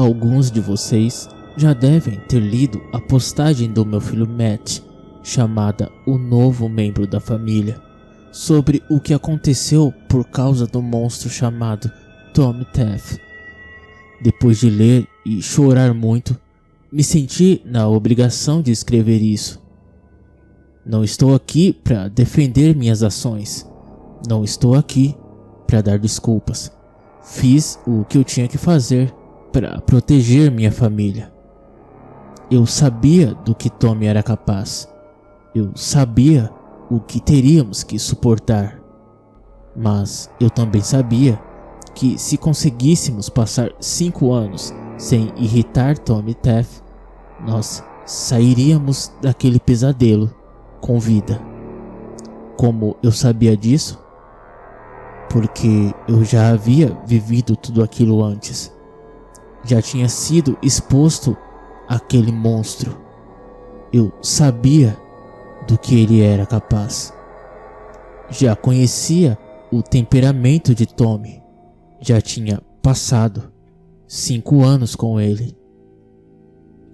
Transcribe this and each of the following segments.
Alguns de vocês já devem ter lido a postagem do meu filho Matt, chamada O Novo Membro da Família, sobre o que aconteceu por causa do monstro chamado Tommy Taft. Depois de ler e chorar muito, me senti na obrigação de escrever isso. Não estou aqui para defender minhas ações. Não estou aqui para dar desculpas. Fiz o que eu tinha que fazer para proteger minha família. Eu sabia do que Tommy era capaz. Eu sabia o que teríamos que suportar. Mas eu também sabia que se conseguíssemos passar 5 anos sem irritar Tommy Taft, nós sairíamos daquele pesadelo com vida. Como eu sabia disso? Porque eu já havia vivido tudo aquilo antes. Já tinha sido exposto àquele monstro. Eu sabia do que ele era capaz. Já conhecia o temperamento de Tommy. Já tinha passado 5 anos com ele.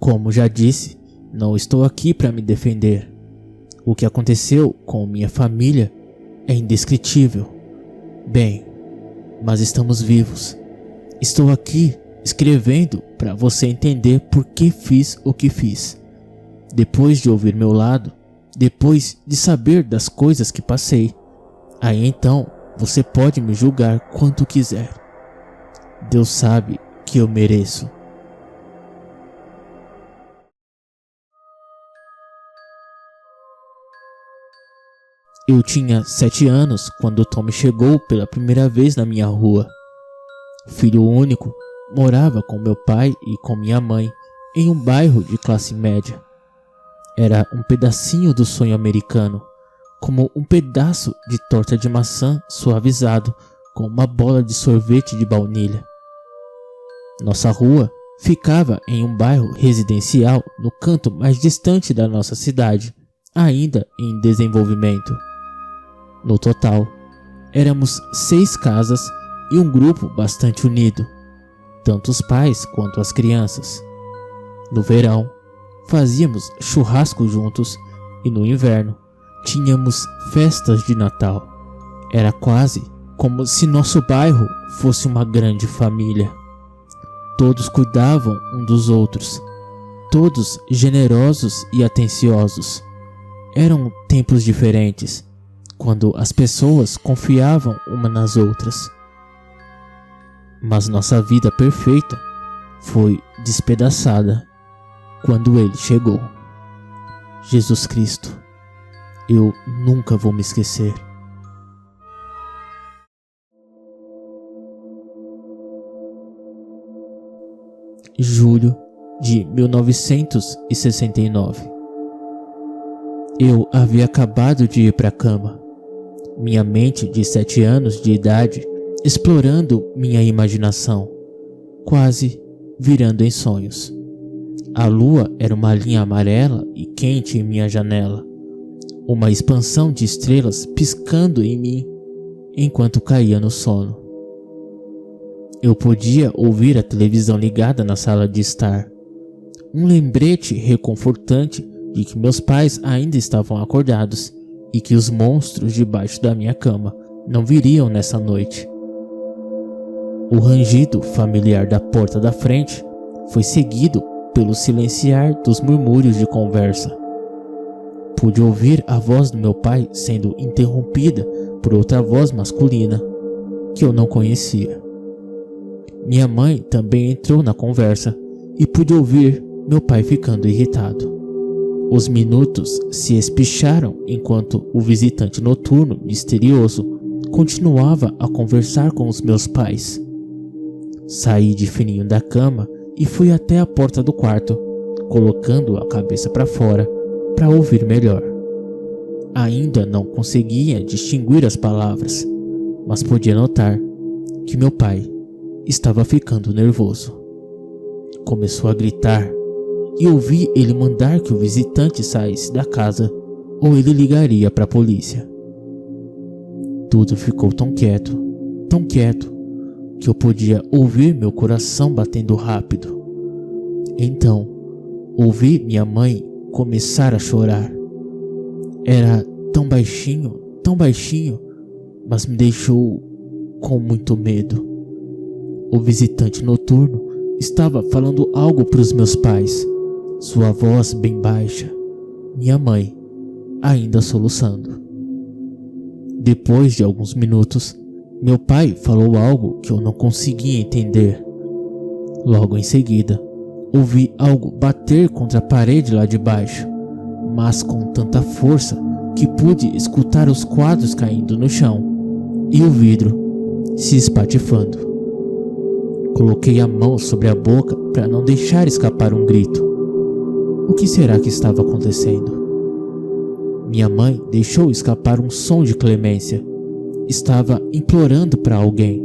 Como já disse, não estou aqui para me defender. O que aconteceu com minha família é indescritível. Bem, mas estamos vivos. Estou aqui escrevendo para você entender por que fiz o que fiz. Depois de ouvir meu lado, depois de saber das coisas que passei, aí então você pode me julgar quanto quiser. Deus sabe que eu mereço. Eu tinha 7 anos quando Tommy chegou pela primeira vez na minha rua. Filho único, morava com meu pai e com minha mãe em um bairro de classe média. Era um pedacinho do sonho americano, como um pedaço de torta de maçã suavizado com uma bola de sorvete de baunilha. Nossa rua ficava em um bairro residencial no canto mais distante da nossa cidade, ainda em desenvolvimento. No total, éramos 6 casas e um grupo bastante unido, tanto os pais quanto as crianças. No verão, fazíamos churrasco juntos e no inverno, tínhamos festas de Natal. Era quase como se nosso bairro fosse uma grande família. Todos cuidavam um dos outros, todos generosos e atenciosos. Eram tempos diferentes, quando as pessoas confiavam uma nas outras. Mas nossa vida perfeita foi despedaçada quando ele chegou. Jesus Cristo, eu nunca vou me esquecer. Julho de 1969. Eu havia acabado de ir para a cama. Minha mente de 7 anos de idade explorando minha imaginação, quase virando em sonhos. A lua era uma linha amarela e quente em minha janela, uma expansão de estrelas piscando em mim enquanto caía no sono. Eu podia ouvir a televisão ligada na sala de estar, um lembrete reconfortante de que meus pais ainda estavam acordados e que os monstros debaixo da minha cama não viriam nessa noite. O rangido familiar da porta da frente foi seguido pelo silenciar dos murmúrios de conversa. Pude ouvir a voz do meu pai sendo interrompida por outra voz masculina que eu não conhecia. Minha mãe também entrou na conversa e pude ouvir meu pai ficando irritado. Os minutos se espicharam enquanto o visitante noturno misterioso continuava a conversar com os meus pais. Saí de fininho da cama e fui até a porta do quarto, colocando a cabeça para fora para ouvir melhor. Ainda não conseguia distinguir as palavras, mas podia notar que meu pai estava ficando nervoso. Começou a gritar e ouvi ele mandar que o visitante saísse da casa ou ele ligaria para a polícia. Tudo ficou tão quieto, que eu podia ouvir meu coração batendo rápido. Então, ouvi minha mãe começar a chorar. Era tão baixinho, mas me deixou com muito medo. O visitante noturno estava falando algo para os meus pais, sua voz bem baixa, minha mãe ainda soluçando. Depois de alguns minutos, meu pai falou algo que eu não conseguia entender. Logo em seguida, ouvi algo bater contra a parede lá de baixo, mas com tanta força que pude escutar os quadros caindo no chão e o vidro se espatifando. Coloquei a mão sobre a boca para não deixar escapar um grito. O que será que estava acontecendo? Minha mãe deixou escapar um som de clemência. Estava implorando para alguém.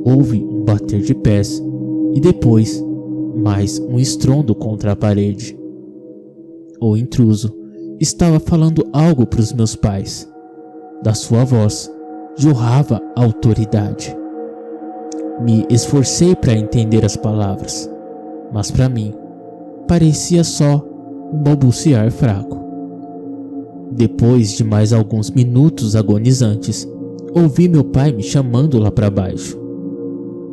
Houve um bater de pés e depois mais um estrondo contra a parede. O intruso estava falando algo para os meus pais. Da sua voz jorrava autoridade. Me esforcei para entender as palavras, mas para mim parecia só um balbuciar fraco. Depois de mais alguns minutos agonizantes, ouvi meu pai me chamando lá para baixo.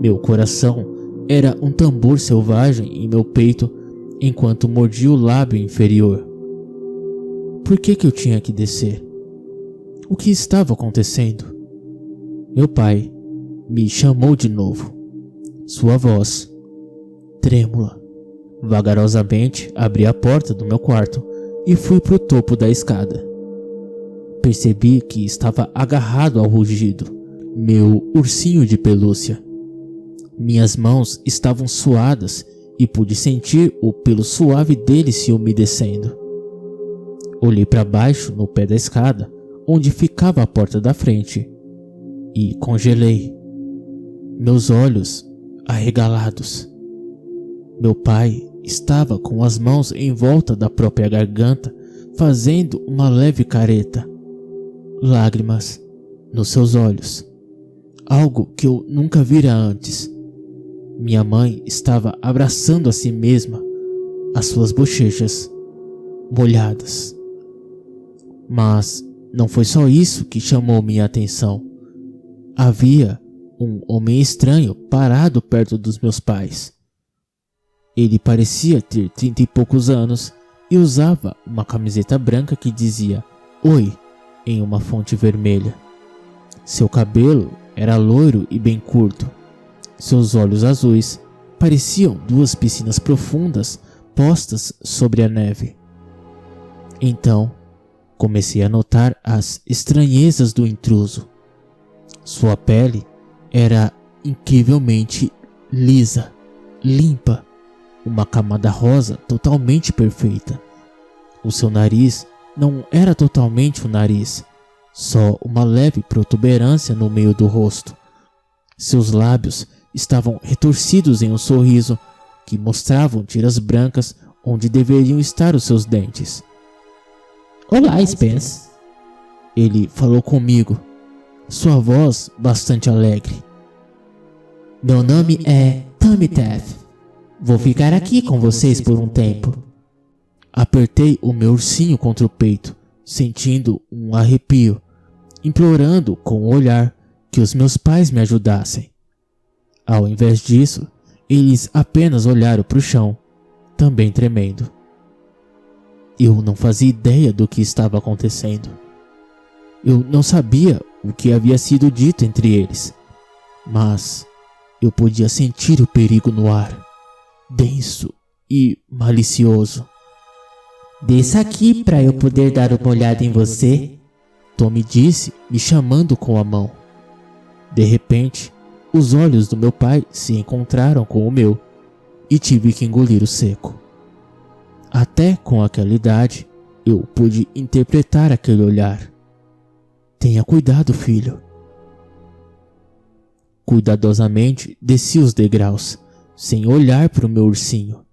Meu coração era um tambor selvagem em meu peito enquanto mordia o lábio inferior. Por que eu tinha que descer? O que estava acontecendo? Meu pai me chamou de novo. Sua voz, trêmula. Vagarosamente abri a porta do meu quarto e fui para o topo da escada. Percebi que estava agarrado ao rugido, meu ursinho de pelúcia. Minhas mãos estavam suadas e pude sentir o pelo suave dele se umedecendo. Olhei para baixo no pé da escada, onde ficava a porta da frente, e congelei. Meus olhos arregalados. Meu pai estava com as mãos em volta da própria garganta, fazendo uma leve careta. Lágrimas nos seus olhos. Algo que eu nunca vira antes. Minha mãe estava abraçando a si mesma, as suas bochechas molhadas. Mas não foi só isso que chamou minha atenção. Havia um homem estranho parado perto dos meus pais. Ele parecia ter 30 e poucos anos e usava uma camiseta branca que dizia "Oi" em uma fonte vermelha. Seu cabelo era loiro e bem curto. Seus olhos azuis pareciam duas piscinas profundas postas sobre a neve. Então, comecei a notar as estranhezas do intruso. Sua pele era incrivelmente lisa, limpa, uma camada rosa totalmente perfeita. O seu nariz não era totalmente um nariz, só uma leve protuberância no meio do rosto. Seus lábios estavam retorcidos em um sorriso que mostravam tiras brancas onde deveriam estar os seus dentes. "Olá, Spence." Ele falou comigo, sua voz bastante alegre. "Meu nome é Tamiteth. Vou ficar aqui com vocês por um tempo." Apertei o meu ursinho contra o peito, sentindo um arrepio, implorando com o olhar que os meus pais me ajudassem. Ao invés disso, eles apenas olharam para o chão, também tremendo. Eu não fazia ideia do que estava acontecendo. Eu não sabia o que havia sido dito entre eles, mas eu podia sentir o perigo no ar, denso e malicioso. "Desça aqui para eu poder dar uma olhada em você", Tommy disse, me chamando com a mão. De repente, os olhos do meu pai se encontraram com o meu e tive que engolir o seco. Até com aquela idade, eu pude interpretar aquele olhar. "Tenha cuidado, filho." Cuidadosamente desci os degraus, sem olhar para o meu ursinho.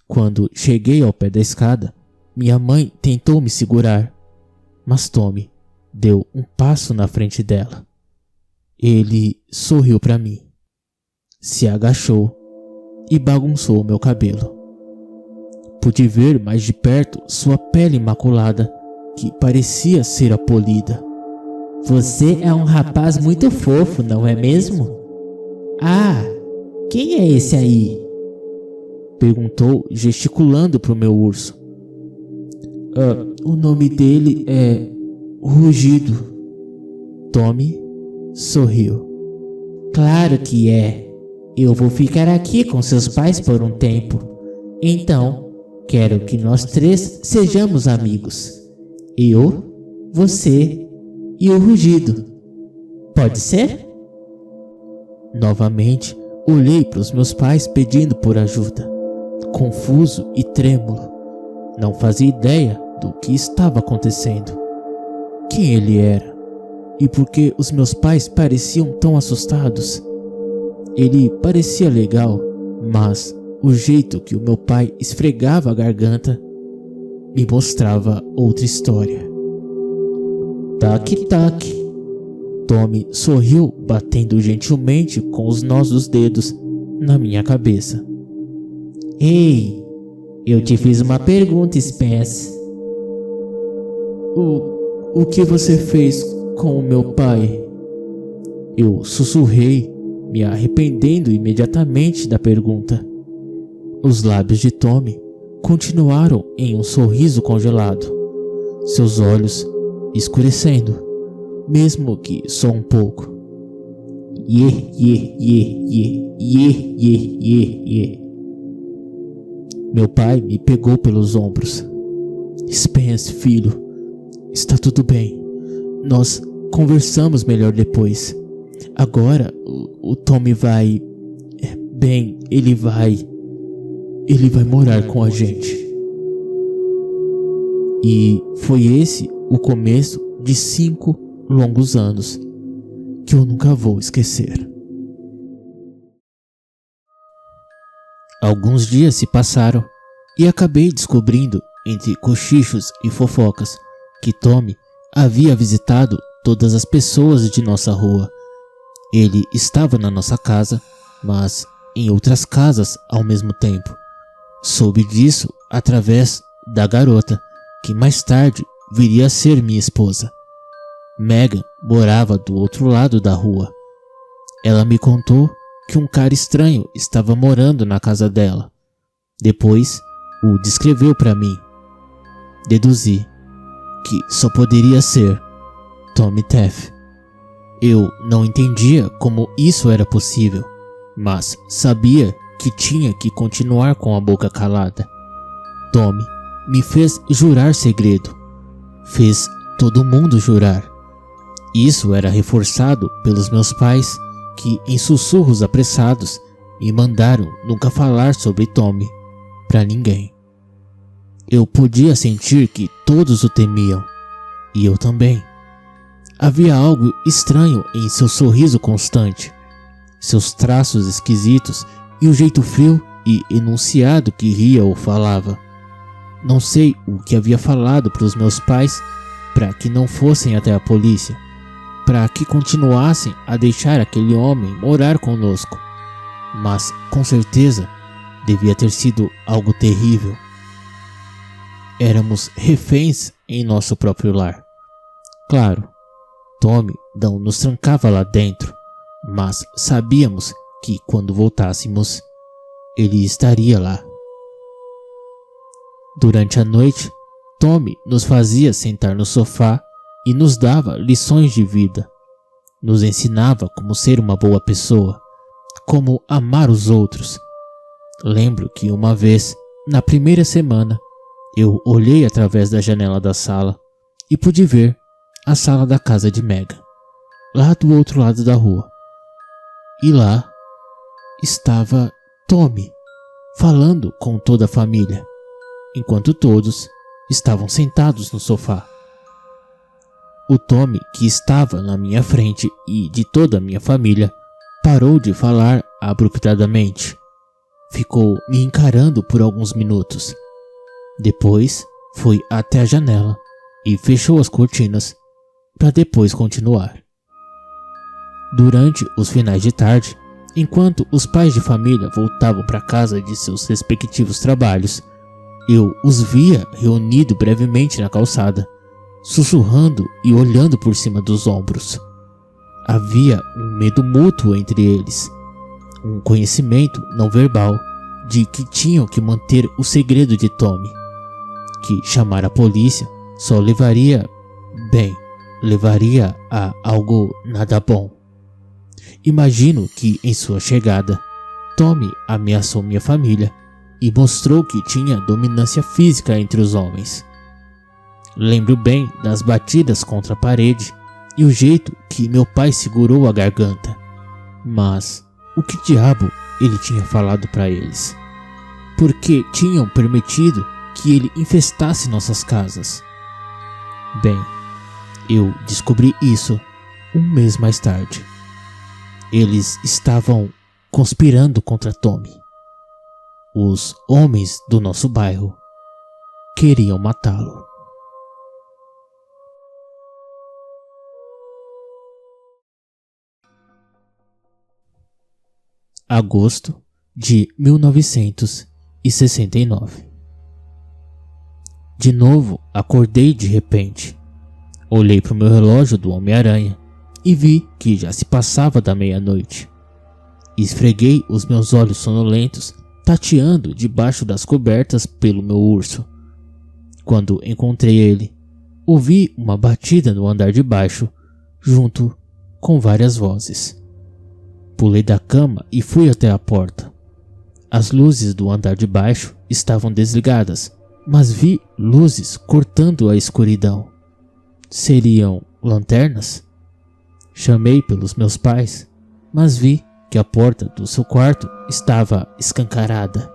Quando cheguei ao pé da escada, minha mãe tentou me segurar, mas Tommy deu um passo na frente dela. Ele sorriu para mim, se agachou e bagunçou meu cabelo. Pude ver mais de perto sua pele imaculada, que parecia ser a polida. Você é um rapaz muito fofo, não é mesmo? Ah, quem é esse aí? Perguntou, gesticulando para o meu urso. O nome dele é Rugido. Tommy sorriu. Claro que é. Eu vou ficar aqui com seus pais por um tempo. Então, quero que nós três sejamos amigos. Eu, você e o Rugido. Pode ser? Novamente, olhei para os meus pais pedindo por ajuda, confuso e trêmulo. Não fazia ideia do que estava acontecendo. Quem ele era? E por que os meus pais pareciam tão assustados? Ele parecia legal, mas o jeito que o meu pai esfregava a garganta me mostrava outra história. Toque. Tommy sorriu, batendo gentilmente com os nós dos dedos na minha cabeça. Ei, eu te fiz uma pergunta, Spence. O que você fez com o meu pai? Eu sussurrei, me arrependendo imediatamente da pergunta. Os lábios de Tommy continuaram em um sorriso congelado, seus olhos escurecendo, mesmo que só um pouco. Meu pai me pegou pelos ombros. Spence, filho, está tudo bem. Nós conversamos melhor depois. Agora o Tommy vai... Bem, ele vai morar com a gente. E foi esse o começo de 5 longos anos que eu nunca vou esquecer. Alguns dias se passaram e acabei descobrindo, entre cochichos e fofocas, que Tommy havia visitado todas as pessoas de nossa rua. Ele estava na nossa casa, mas em outras casas ao mesmo tempo. Soube disso através da garota, que mais tarde viria a ser minha esposa. Megan morava do outro lado da rua. Ela me contou que um cara estranho estava morando na casa dela. Depois o descreveu para mim. Deduzi que só poderia ser Tommy Teff. Eu não entendia como isso era possível, mas sabia que tinha que continuar com a boca calada. Tommy me fez jurar segredo. Fez todo mundo jurar. Isso era reforçado pelos meus pais, que em sussurros apressados me mandaram nunca falar sobre Tommy para ninguém. Eu podia sentir que todos o temiam, e eu também. Havia algo estranho em seu sorriso constante, seus traços esquisitos e o jeito frio e enunciado que ria ou falava. Não sei o que havia falado para os meus pais para que não fossem até a polícia, para que continuassem a deixar aquele homem morar conosco, mas com certeza devia ter sido algo terrível. Éramos reféns em nosso próprio lar. Claro, Tommy não nos trancava lá dentro, mas sabíamos que quando voltássemos, ele estaria lá. Durante a noite, Tommy nos fazia sentar no sofá e nos dava lições de vida. Nos ensinava como ser uma boa pessoa, como amar os outros. Lembro que uma vez, na primeira semana, eu olhei através da janela da sala e pude ver a sala da casa de Megan, lá do outro lado da rua. E lá estava Tommy, falando com toda a família, enquanto todos estavam sentados no sofá. O Tommy, que estava na minha frente e de toda a minha família, parou de falar abruptamente. Ficou me encarando por alguns minutos. Depois foi até a janela e fechou as cortinas para depois continuar. Durante os finais de tarde, Enquanto os pais de família voltavam para casa de seus respectivos trabalhos, eu os via reunidos brevemente na calçada, sussurrando e olhando por cima dos ombros. Havia um medo mútuo entre eles, um conhecimento não verbal de que tinham que manter o segredo de Tommy, que chamar a polícia só levaria a algo nada bom. Imagino que em sua chegada, Tommy ameaçou minha família e mostrou que tinha dominância física entre os homens. Lembro bem das batidas contra a parede e o jeito que meu pai segurou a garganta. Mas o que diabo ele tinha falado para eles? Por que tinham permitido que ele infestasse nossas casas? Bem, eu descobri isso um mês mais tarde. Eles estavam conspirando contra Tommy. Os homens do nosso bairro queriam matá-lo. Agosto de 1969. De novo, acordei de repente. Olhei para o meu relógio do Homem-Aranha e vi que já se passava da meia-noite. Esfreguei os meus olhos sonolentos, tateando debaixo das cobertas pelo meu urso. Quando encontrei ele, ouvi uma batida no andar de baixo, junto com várias vozes. Pulei da cama e fui até a porta. As luzes do andar de baixo estavam desligadas, mas vi luzes cortando a escuridão. Seriam lanternas? Chamei pelos meus pais, mas vi que a porta do seu quarto estava escancarada.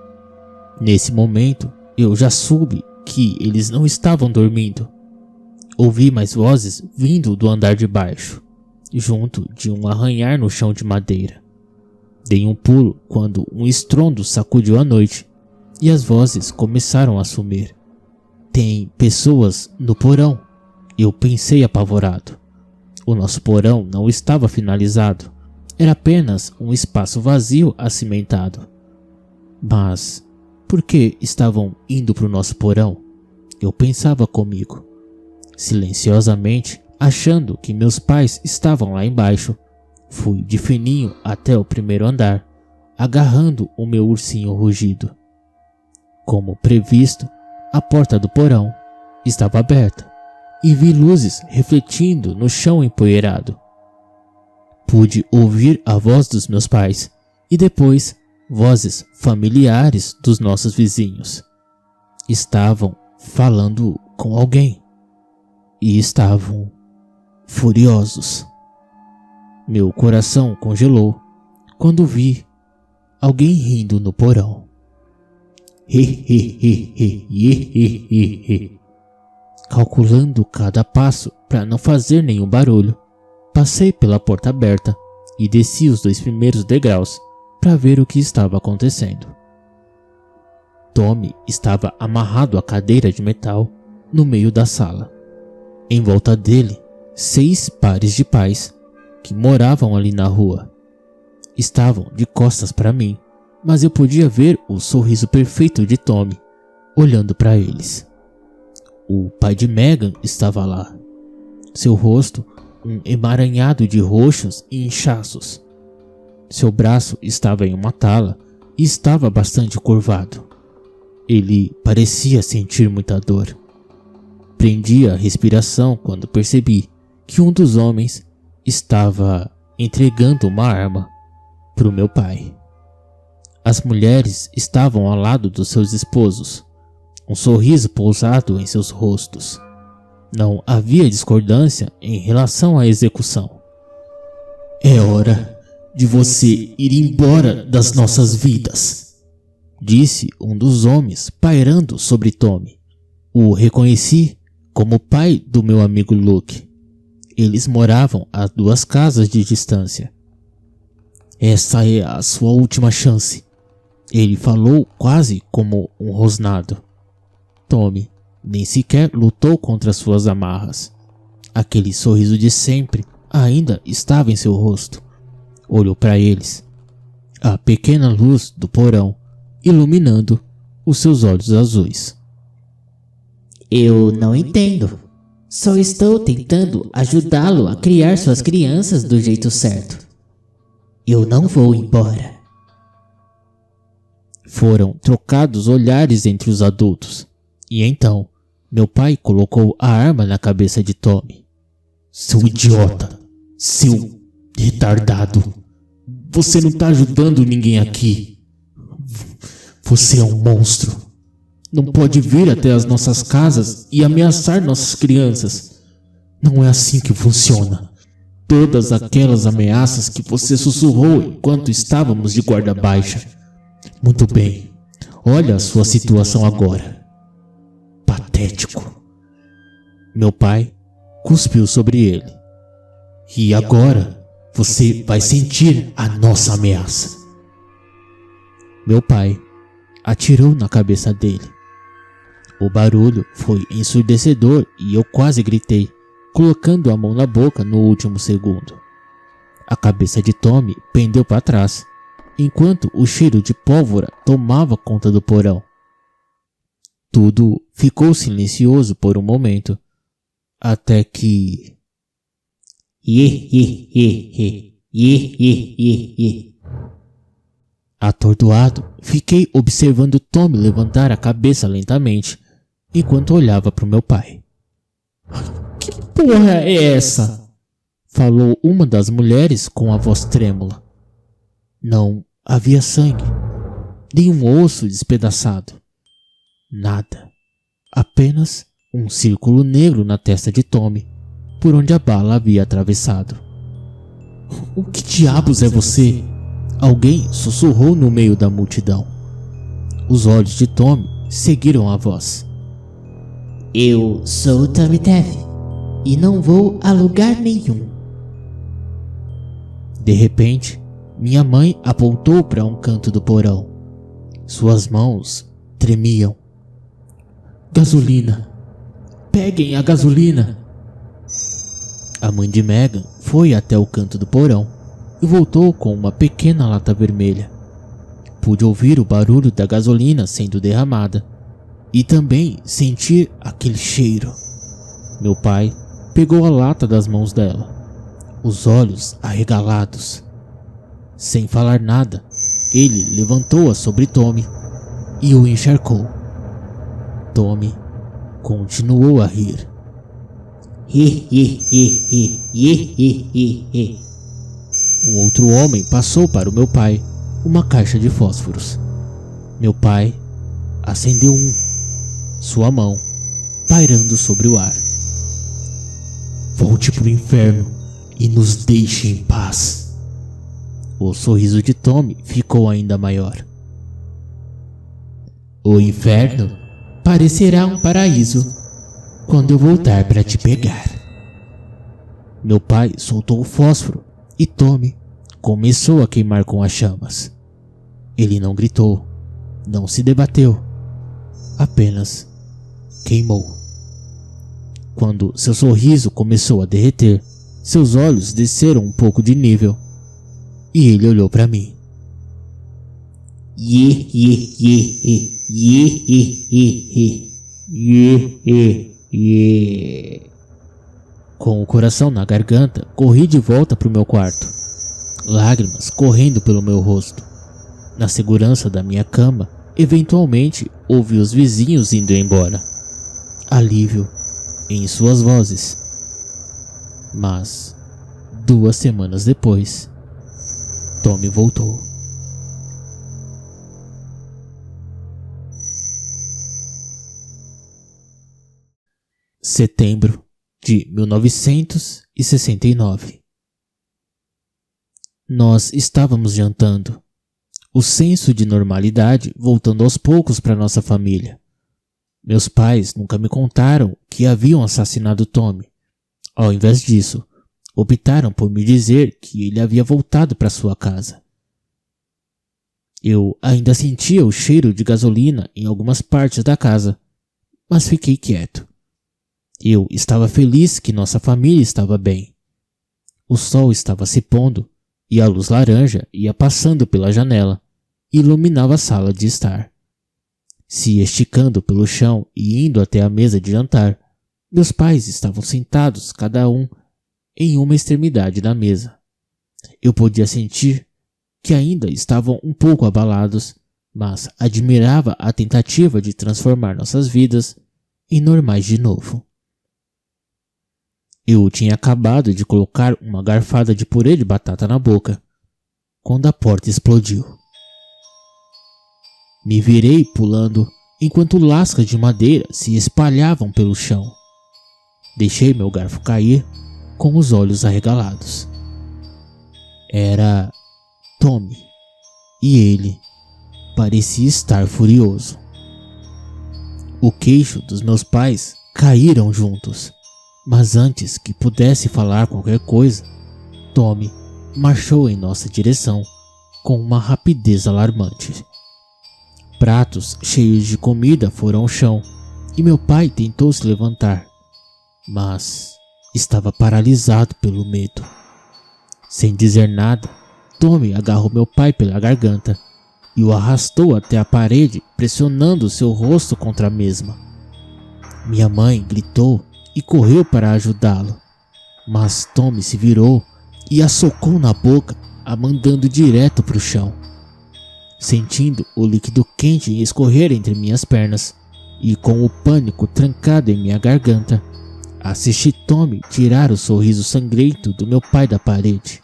Nesse momento, eu já soube que eles não estavam dormindo. Ouvi mais vozes vindo do andar de baixo, junto de um arranhar no chão de madeira. Dei um pulo quando um estrondo sacudiu a noite e as vozes começaram a sumir. Tem pessoas no porão, eu pensei apavorado. O nosso porão não estava finalizado, era apenas um espaço vazio acimentado. Mas por que estavam indo para o nosso porão? Eu pensava comigo. Silenciosamente, achando que meus pais estavam lá embaixo, fui de fininho até o primeiro andar, agarrando o meu ursinho rugido. Como previsto, a porta do porão estava aberta e vi luzes refletindo no chão empoeirado. Pude ouvir a voz dos meus pais e depois vozes familiares dos nossos vizinhos. Estavam falando com alguém e estavam furiosos. Meu coração congelou quando vi alguém rindo no porão. Calculando cada passo para não fazer nenhum barulho, passei pela porta aberta e desci os 2 primeiros degraus para ver o que estava acontecendo. Tommy estava amarrado à cadeira de metal no meio da sala. Em volta dele, 6 pares de pais que moravam ali na rua. Estavam de costas para mim, mas eu podia ver o sorriso perfeito de Tommy olhando para eles. O pai de Megan estava lá. Seu rosto, um emaranhado de roxos e inchaços. Seu braço estava em uma tala e estava bastante curvado. Ele parecia sentir muita dor. Prendi a respiração quando percebi que um dos homens estava entregando uma arma para o meu pai. As mulheres estavam ao lado dos seus esposos, um sorriso pousado em seus rostos. Não havia discordância em relação à execução. "É hora de você ir embora das nossas vidas", disse um dos homens pairando sobre Tommy. O reconheci como o pai do meu amigo Luke. Eles moravam a 2 casas de distância. "Essa é a sua última chance", ele falou quase como um rosnado. Tommy nem sequer lutou contra suas amarras. Aquele sorriso de sempre ainda estava em seu rosto. Olhou para eles. a pequena luz do porão iluminando os seus olhos azuis. Eu não entendo. Só estou tentando ajudá-lo a criar suas crianças do jeito certo. Eu não vou embora. Foram trocados olhares entre os adultos, e então meu pai colocou a arma na cabeça de Tommy. Seu idiota! Seu retardado! Você não está ajudando ninguém aqui. Você é um monstro. Não pode vir até as nossas casas e ameaçar nossas crianças. Não é assim que funciona. Todas aquelas ameaças que você sussurrou enquanto estávamos de guarda baixa. Muito bem. Olha a sua situação agora. Patético. Meu pai cuspiu sobre ele. E agora você vai sentir a nossa ameaça. Meu pai atirou na cabeça dele. O barulho foi ensurdecedor e eu quase gritei, colocando a mão na boca no último segundo. A cabeça de Tommy pendeu para trás, enquanto o cheiro de pólvora tomava conta do porão. Tudo ficou silencioso por um momento, até que... Atordoado, fiquei observando Tommy levantar a cabeça lentamente, enquanto olhava para o meu pai. Que porra é essa? Falou uma das mulheres com a voz trêmula. Não havia sangue, nenhum osso despedaçado. Nada. Apenas um círculo negro na testa de Tommy, por onde a bala havia atravessado. O que diabos é você? Alguém sussurrou no meio da multidão. Os olhos de Tommy seguiram a voz. Eu sou Tommy Tef e não vou a lugar nenhum. De repente, minha mãe apontou para um canto do porão. Suas mãos tremiam. Gasolina! Peguem a gasolina! A mãe de Megan foi até o canto do porão e voltou com uma pequena lata vermelha. Pude ouvir o barulho da gasolina sendo derramada e também sentir aquele cheiro. Meu pai pegou a lata das mãos dela, os olhos arregalados. Sem falar nada, ele levantou-a sobre Tommy e o encharcou. Tommy continuou a rir. Um outro homem passou para o meu pai uma caixa de fósforos. Meu pai acendeu sua mão pairando sobre o ar. Volte pro inferno e nos deixe em paz. O sorriso de Tommy ficou ainda maior. O inferno parecerá um paraíso quando eu voltar para te pegar. Meu pai soltou o fósforo e Tommy começou a queimar com as chamas. Ele não gritou, não se debateu, apenas queimou. Quando seu sorriso começou a derreter, seus olhos desceram um pouco de nível e ele olhou para mim. Com o coração na garganta, corri de volta para o meu quarto, lágrimas correndo pelo meu rosto. Na segurança da minha cama, eventualmente ouvi os vizinhos indo embora. Alívio em suas vozes. Mas 2 semanas depois, Tommy voltou. Setembro de 1969. Nós estávamos jantando, o senso de normalidade voltando aos poucos para nossa família. Meus pais nunca me contaram que haviam assassinado Tommy. Ao invés disso, optaram por me dizer que ele havia voltado para sua casa. Eu ainda sentia o cheiro de gasolina em algumas partes da casa, mas fiquei quieto. Eu estava feliz que nossa família estava bem. O sol estava se pondo e a luz laranja ia passando pela janela e iluminava a sala de estar. Se esticando pelo chão e indo até a mesa de jantar, meus pais estavam sentados, cada um em uma extremidade da mesa. Eu podia sentir que ainda estavam um pouco abalados, mas admirava a tentativa de transformar nossas vidas em normais de novo. Eu tinha acabado de colocar uma garfada de purê de batata na boca, quando a porta explodiu. Me virei pulando enquanto lascas de madeira se espalhavam pelo chão. Deixei meu garfo cair com os olhos arregalados. Era Tommy, e ele parecia estar furioso. O queixo dos meus pais caíram juntos, mas antes que pudesse falar qualquer coisa, Tommy marchou em nossa direção com uma rapidez alarmante. Pratos cheios de comida foram ao chão e meu pai tentou se levantar, mas estava paralisado pelo medo. Sem dizer nada, Tommy agarrou meu pai pela garganta e o arrastou até a parede, pressionando seu rosto contra a mesma. Minha mãe gritou e correu para ajudá-lo, mas Tommy se virou e a socou na boca, a mandando direto para o chão. Sentindo o líquido quente escorrer entre minhas pernas e com o pânico trancado em minha garganta, assisti Tommy tirar o sorriso sangrento do meu pai da parede.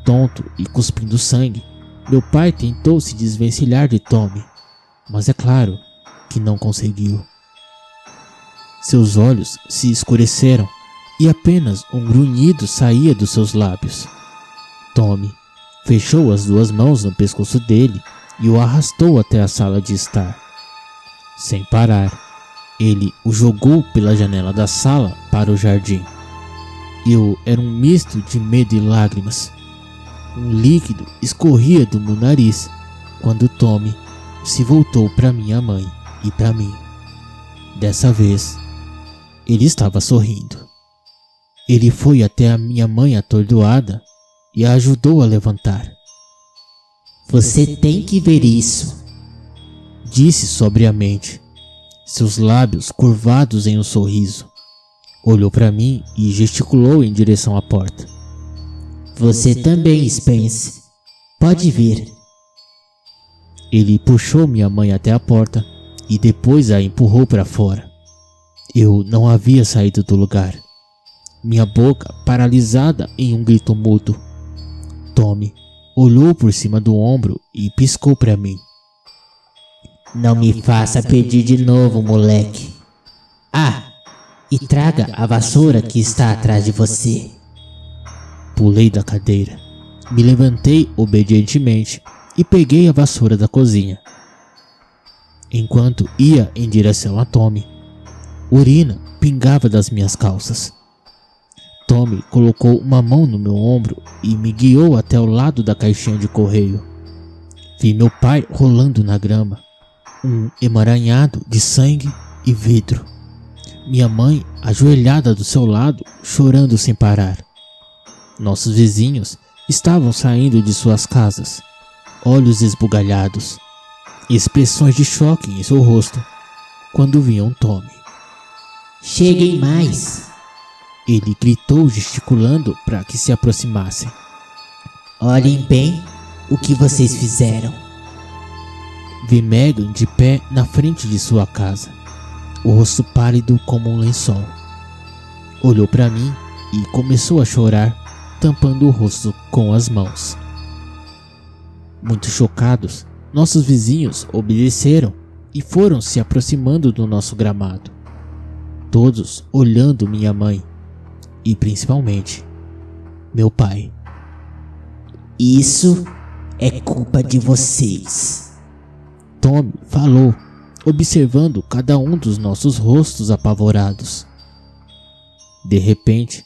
Tonto e cuspindo sangue, meu pai tentou se desvencilhar de Tommy, mas é claro que não conseguiu. Seus olhos se escureceram e apenas um grunhido saía dos seus lábios. Tommy fechou as duas mãos no pescoço dele e o arrastou até a sala de estar. Sem parar, ele o jogou pela janela da sala para o jardim. Eu era um misto de medo e lágrimas. Um líquido escorria do meu nariz quando Tommy se voltou para minha mãe e para mim. Dessa vez, ele estava sorrindo. Ele foi até a minha mãe atordoada e a ajudou a levantar. Você tem que ver isso, disse sobriamente, seus lábios curvados em um sorriso. Olhou para mim e gesticulou em direção à porta. Você também, Spence. Pode vir. Ele puxou minha mãe até a porta e depois a empurrou para fora. Eu não havia saído do lugar, minha boca paralisada em um grito mudo. Tommy olhou por cima do ombro e piscou para mim. Não me faça pedir de novo, moleque. Ah, e traga a vassoura que está atrás de você. Pulei da cadeira, me levantei obedientemente e peguei a vassoura da cozinha. Enquanto ia em direção a Tommy, urina pingava das minhas calças. Tommy colocou uma mão no meu ombro e me guiou até o lado da caixinha de correio. Vi meu pai rolando na grama, um emaranhado de sangue e vidro. Minha mãe ajoelhada do seu lado, chorando sem parar. Nossos vizinhos estavam saindo de suas casas, olhos esbugalhados, expressões de choque em seu rosto, quando viam Tommy. Cheguem mais! Ele gritou gesticulando para que se aproximassem. Olhem bem o que vocês fizeram. Vi Megan de pé na frente de sua casa, o rosto pálido como um lençol. Olhou para mim e começou a chorar, tampando o rosto com as mãos. Muito chocados, nossos vizinhos obedeceram e foram se aproximando do nosso gramado, todos olhando minha mãe e principalmente meu pai. Isso é culpa de vocês, Tommy falou, observando cada um dos nossos rostos apavorados. De repente,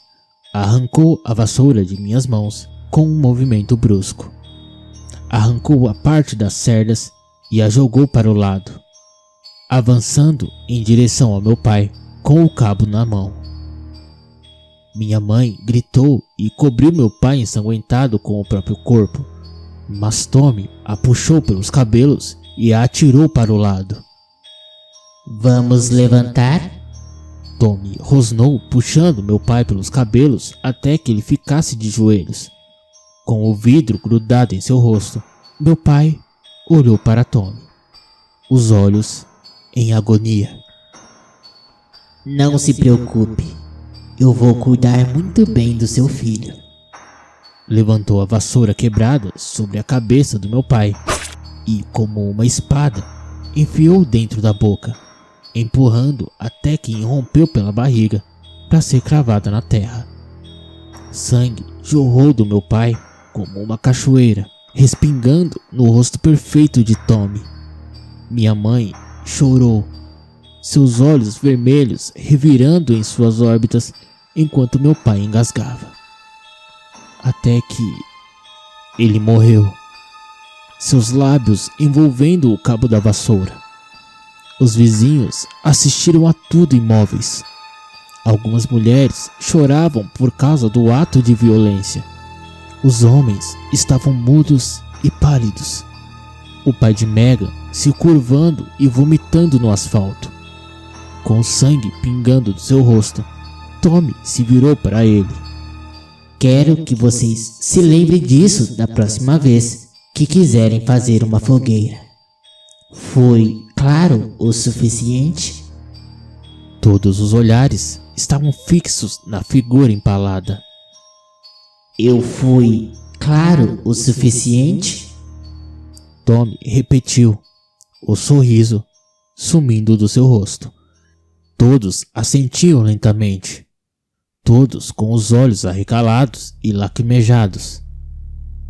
arrancou a vassoura de minhas mãos com um movimento brusco. Arrancou a parte das cerdas e a jogou para o lado, avançando em direção ao meu pai com o cabo na mão. Minha mãe gritou e cobriu meu pai ensanguentado com o próprio corpo, mas Tommy a puxou pelos cabelos e a atirou para o lado. Vamos levantar? Tommy rosnou, puxando meu pai pelos cabelos até que ele ficasse de joelhos. Com o vidro grudado em seu rosto, meu pai olhou para Tommy, os olhos em agonia. Não se preocupe, eu vou cuidar muito bem do seu filho. Levantou a vassoura quebrada sobre a cabeça do meu pai e, como uma espada, enfiou dentro da boca, empurrando até que irrompeu pela barriga para ser cravada na terra. Sangue jorrou do meu pai como uma cachoeira, respingando no rosto perfeito de Tommy. Minha mãe chorou, seus olhos vermelhos revirando em suas órbitas enquanto meu pai engasgava. Até que ele morreu, seus lábios envolvendo o cabo da vassoura. Os vizinhos assistiram a tudo imóveis. Algumas mulheres choravam por causa do ato de violência. Os homens estavam mudos e pálidos. O pai de Megan se curvando e vomitando no asfalto. Com o sangue pingando do seu rosto, Tommy se virou para ele. Quero que vocês se lembrem disso da próxima vez que quiserem fazer uma fogueira. Foi claro o suficiente? Todos os olhares estavam fixos na figura empalada. Eu fui claro o suficiente? Tommy repetiu, o sorriso sumindo do seu rosto. Todos assentiam lentamente, todos com os olhos arregalados e lacrimejados.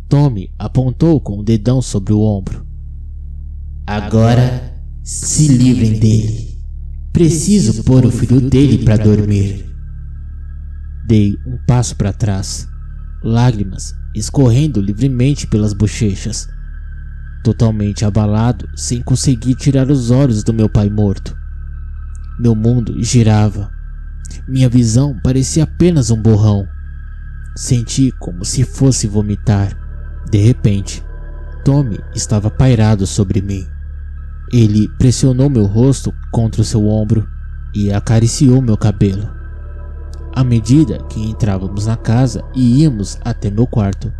Tommy apontou com o dedão sobre o ombro. Agora se livrem dele. Preciso pôr o filho dele para dormir. Dei um passo para trás, lágrimas escorrendo livremente pelas bochechas. Totalmente abalado, sem conseguir tirar os olhos do meu pai morto. Meu mundo girava. Minha visão parecia apenas um borrão. Senti como se fosse vomitar. De repente, Tommy estava pairado sobre mim. Ele pressionou meu rosto contra o seu ombro e acariciou meu cabelo. À medida que entrávamos na casa e íamos até meu quarto,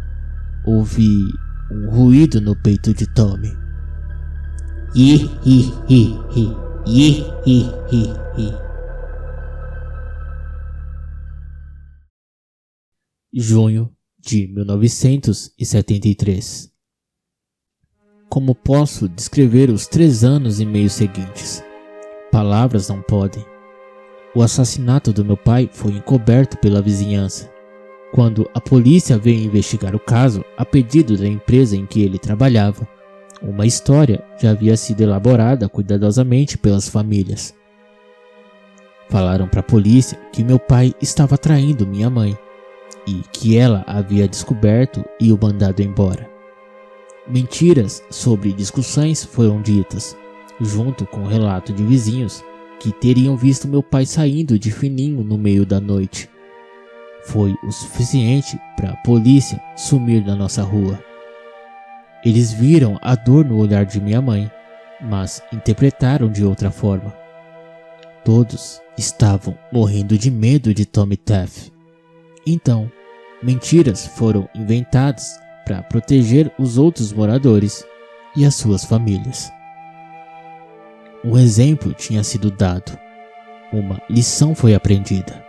ouvi um ruído no peito de Tommy. Hi, hi, hi, hi. Hi, hi, hi, hi. Junho de 1973. Como posso descrever os 3 anos e meio seguintes? Palavras não podem. O assassinato do meu pai foi encoberto pela vizinhança. Quando a polícia veio investigar o caso a pedido da empresa em que ele trabalhava, uma história já havia sido elaborada cuidadosamente pelas famílias. Falaram para a polícia que meu pai estava traindo minha mãe e que ela havia descoberto e o mandado embora. Mentiras sobre discussões foram ditas, junto com o relato de vizinhos que teriam visto meu pai saindo de fininho no meio da noite. Foi o suficiente para a polícia sumir da nossa rua. Eles viram a dor no olhar de minha mãe, mas interpretaram de outra forma. Todos estavam morrendo de medo de Tommy Taft. Então, mentiras foram inventadas para proteger os outros moradores e as suas famílias. Um exemplo tinha sido dado. Uma lição foi aprendida.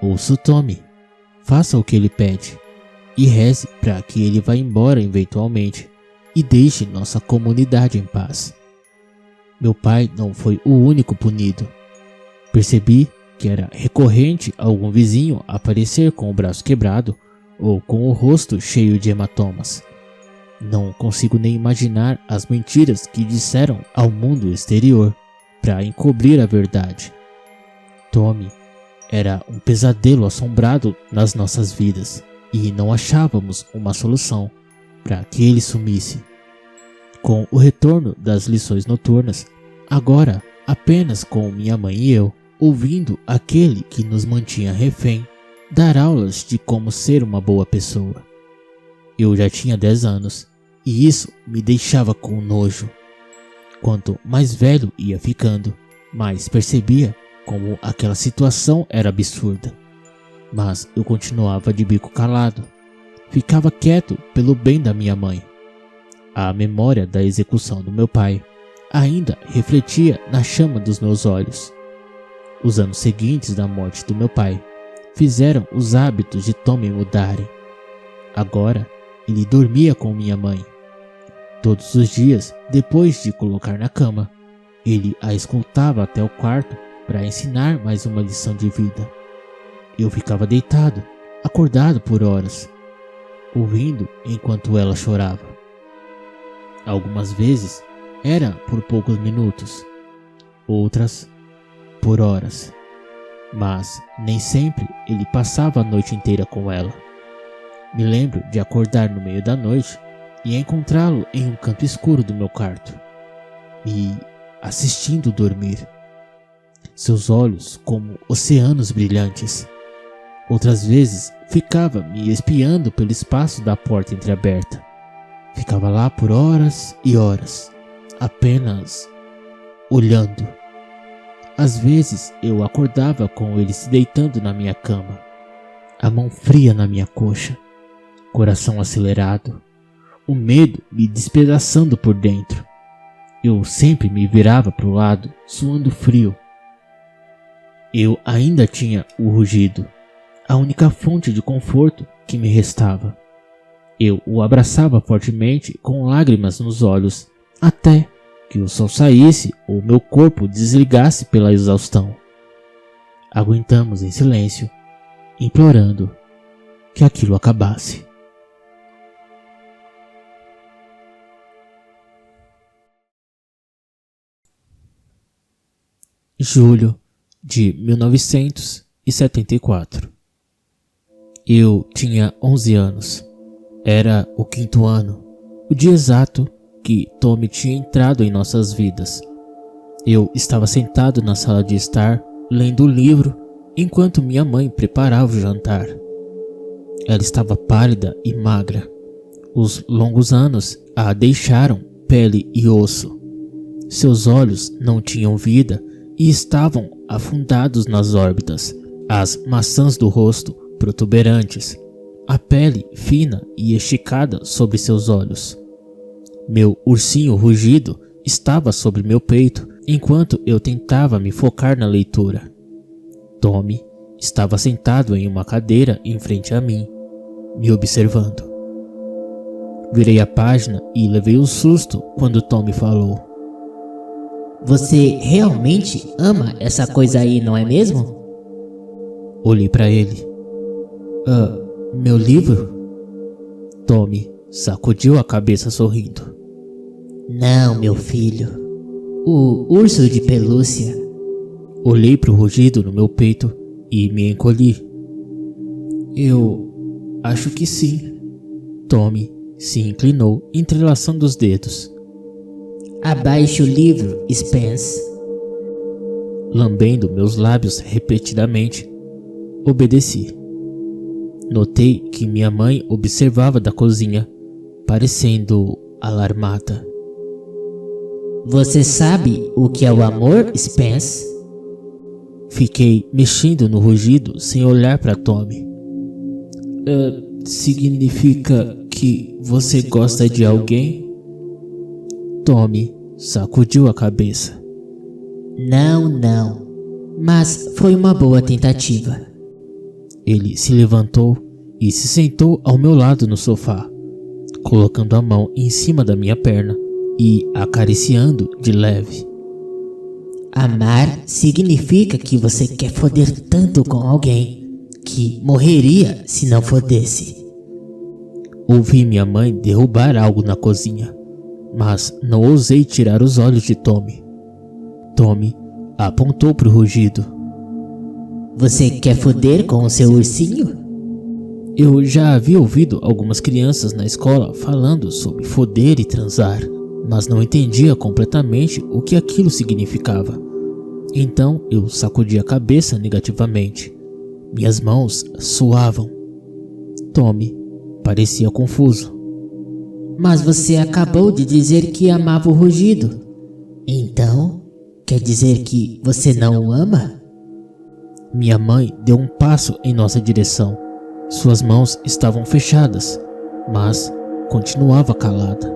Ouça o Tommy, faça o que ele pede e reze para que ele vá embora eventualmente e deixe nossa comunidade em paz. Meu pai não foi o único punido. Percebi que era recorrente algum vizinho aparecer com o braço quebrado ou com o rosto cheio de hematomas. Não consigo nem imaginar as mentiras que disseram ao mundo exterior para encobrir a verdade. Tommy era um pesadelo assombrado nas nossas vidas e não achávamos uma solução para que ele sumisse. Com o retorno das lições noturnas, agora apenas com minha mãe e eu, ouvindo aquele que nos mantinha refém, dar aulas de como ser uma boa pessoa. Eu já tinha 10 anos e isso me deixava com nojo. Quanto mais velho ia ficando, mais percebia como aquela situação era absurda. Mas eu continuava de bico calado. Ficava quieto pelo bem da minha mãe. A memória da execução do meu pai ainda refletia na chama dos meus olhos. Os anos seguintes da morte do meu pai fizeram os hábitos de Tommy mudarem. Agora ele dormia com minha mãe. Todos os dias, depois de colocar na cama, ele a escoltava até o quarto para ensinar mais uma lição de vida. Eu ficava deitado, acordado por horas, ouvindo enquanto ela chorava. Algumas vezes era por poucos minutos, outras por horas, mas nem sempre ele passava a noite inteira com ela. Me lembro de acordar no meio da noite e encontrá-lo em um canto escuro do meu quarto, me assistindo dormir. Seus olhos como oceanos brilhantes. Outras vezes ficava me espiando pelo espaço da porta entreaberta. Ficava lá por horas e horas, apenas olhando. Às vezes eu acordava com ele se deitando na minha cama, a mão fria na minha coxa, coração acelerado, o medo me despedaçando por dentro. Eu sempre me virava para o lado, suando frio. Eu ainda tinha o rugido, a única fonte de conforto que me restava. Eu o abraçava fortemente com lágrimas nos olhos, até que o sol saísse ou meu corpo desligasse pela exaustão. Aguentamos em silêncio, implorando que aquilo acabasse. Julho de 1974. Eu tinha 11 anos. Era o 5º ano, o dia exato que Tommy tinha entrado em nossas vidas. Eu estava sentado na sala de estar, lendo o livro, enquanto minha mãe preparava o jantar. Ela estava pálida e magra. Os longos anos a deixaram pele e osso. Seus olhos não tinham vida e estavam afundados nas órbitas, as maçãs do rosto protuberantes, a pele fina e esticada sobre seus olhos. Meu ursinho rugido estava sobre meu peito enquanto eu tentava me focar na leitura. Tommy estava sentado em uma cadeira em frente a mim, me observando. Virei a página e levei um susto quando Tommy falou: Você realmente ama essa coisa aí, não é mesmo? Olhei para ele. Meu livro? Tommy sacudiu a cabeça sorrindo. Não, meu filho. O urso de pelúcia. Olhei para o rugido no meu peito e me encolhi. Eu acho que sim. Tommy se inclinou, entrelaçando os dedos. Abaixe o livro, Spence. Lambendo meus lábios repetidamente, obedeci. Notei que minha mãe observava da cozinha, parecendo alarmada. Você sabe o que é o amor, Spence? Fiquei mexendo no rugido sem olhar para Tommy. Significa que você gosta de alguém? Tommy sacudiu a cabeça. Não. Mas foi uma boa tentativa. Ele se levantou e se sentou ao meu lado no sofá, colocando a mão em cima da minha perna e acariciando de leve. Amar significa que você quer foder tanto com alguém que morreria se não fodesse. Ouvi minha mãe derrubar algo na cozinha, mas não ousei tirar os olhos de Tommy. Tommy apontou para o rugido. Você quer foder com o seu ursinho? Eu já havia ouvido algumas crianças na escola falando sobre foder e transar, mas não entendia completamente o que aquilo significava. Então eu sacudi a cabeça negativamente, Minhas mãos suavam. Tommy parecia confuso. Mas você acabou de dizer que amava o rugido. Então, quer dizer que você não o ama? Minha mãe deu um passo em nossa direção. Suas mãos estavam fechadas, mas continuava calada.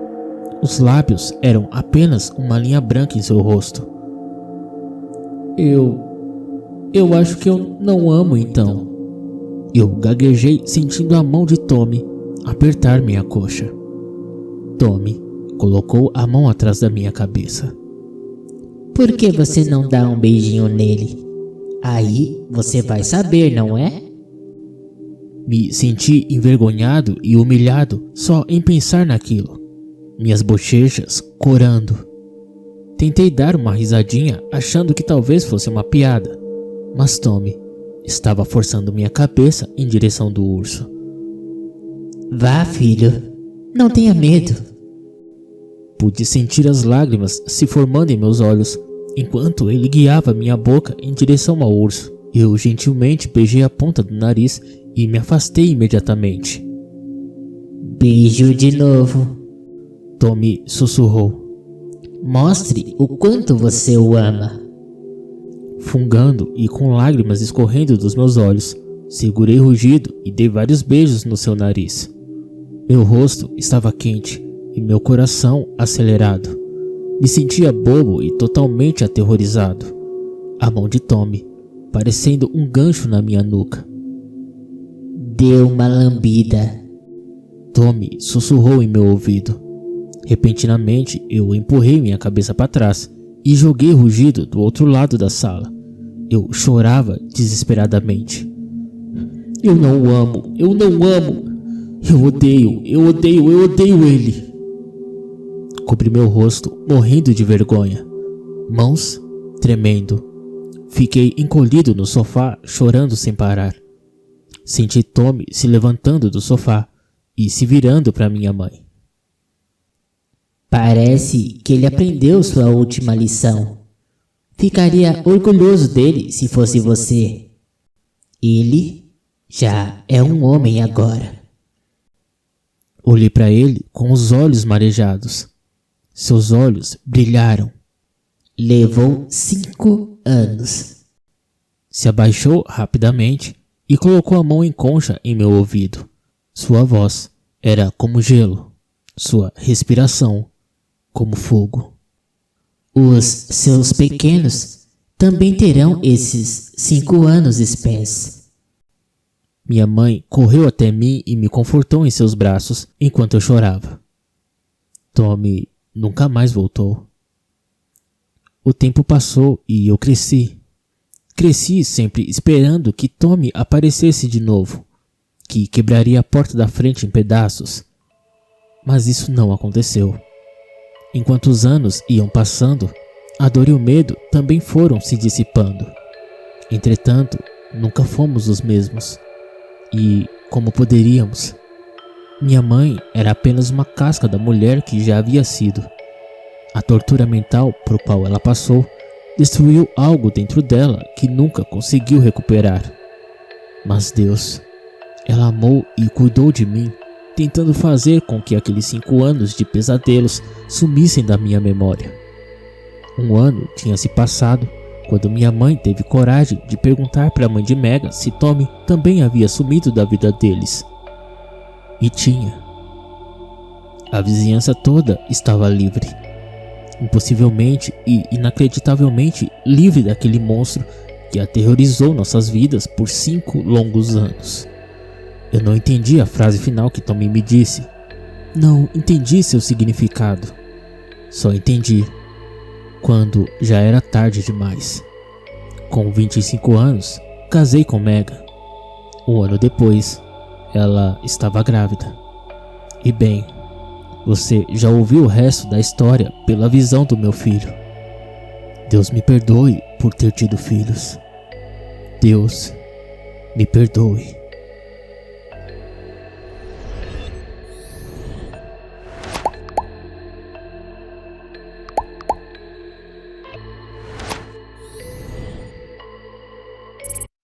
Os lábios eram apenas uma linha branca em seu rosto. Eu acho que eu não amo então. Eu gaguejei, sentindo a mão de Tommy apertar minha coxa. Tommy colocou a mão atrás da minha cabeça. Por que você não dá um beijinho nele? Aí você vai saber, não é? Me senti envergonhado e humilhado só em pensar naquilo. Minhas bochechas corando. Tentei dar uma risadinha, achando que talvez fosse uma piada, mas Tommy estava forçando minha cabeça em direção do urso. Vá, filho, não tenha medo. Pude sentir as lágrimas se formando em meus olhos, enquanto ele guiava minha boca em direção ao urso. Eu gentilmente beijei a ponta do nariz e me afastei imediatamente. Beijo de novo. Tommy sussurrou. Mostre o quanto você o ama. Fungando e com lágrimas escorrendo dos meus olhos, segurei o rugido e dei vários beijos no seu nariz. Meu rosto estava quente e meu coração acelerado. Me sentia bobo e totalmente aterrorizado. A mão de Tommy parecendo um gancho na minha nuca. Deu uma lambida. Tommy sussurrou em meu ouvido. Repentinamente, eu empurrei minha cabeça para trás e joguei o rugido do outro lado da sala. Eu chorava desesperadamente. Eu não o amo, eu não o amo. Eu odeio ele. Cobri meu rosto, morrendo de vergonha. Mãos tremendo. Fiquei encolhido no sofá, chorando sem parar. Senti Tommy se levantando do sofá e se virando para minha mãe. Parece que ele aprendeu sua última lição. Ficaria orgulhoso dele se fosse você. Ele já é um homem agora. Olhei para ele com os olhos marejados. Seus olhos brilharam. Levou 5 anos. Se abaixou rapidamente e colocou a mão em concha em meu ouvido. Sua voz era como gelo. Sua respiração como fogo. Os seus pequenos também terão esses 5 anos, Spence. Minha mãe correu até mim e me confortou em seus braços enquanto eu chorava. Tommy nunca mais voltou. O tempo passou e eu cresci. Cresci sempre esperando que Tommy aparecesse de novo, que quebraria a porta da frente em pedaços. Mas isso não aconteceu. Enquanto os anos iam passando, a dor e o medo também foram se dissipando. Entretanto, nunca fomos os mesmos. E como poderíamos? Minha mãe era apenas uma casca da mulher que já havia sido. A tortura mental por qual ela passou destruiu algo dentro dela que nunca conseguiu recuperar. Mas Deus, ela amou e cuidou de mim, tentando fazer com que aqueles 5 anos de pesadelos sumissem da minha memória. 1 ano tinha se passado quando minha mãe teve coragem de perguntar para a mãe de Megan se Tommy também havia sumido da vida deles. E tinha. A vizinhança toda estava livre. Impossivelmente e inacreditavelmente livre daquele monstro que aterrorizou nossas vidas por 5 longos anos. Eu não entendi a frase final que Tommy me disse. Não entendi seu significado. Só entendi quando já era tarde demais. Com 25 anos, casei com Megan. 1 ano depois, ela estava grávida. E bem, você já ouviu o resto da história pela visão do meu filho. Deus me perdoe por ter tido filhos. Deus me perdoe.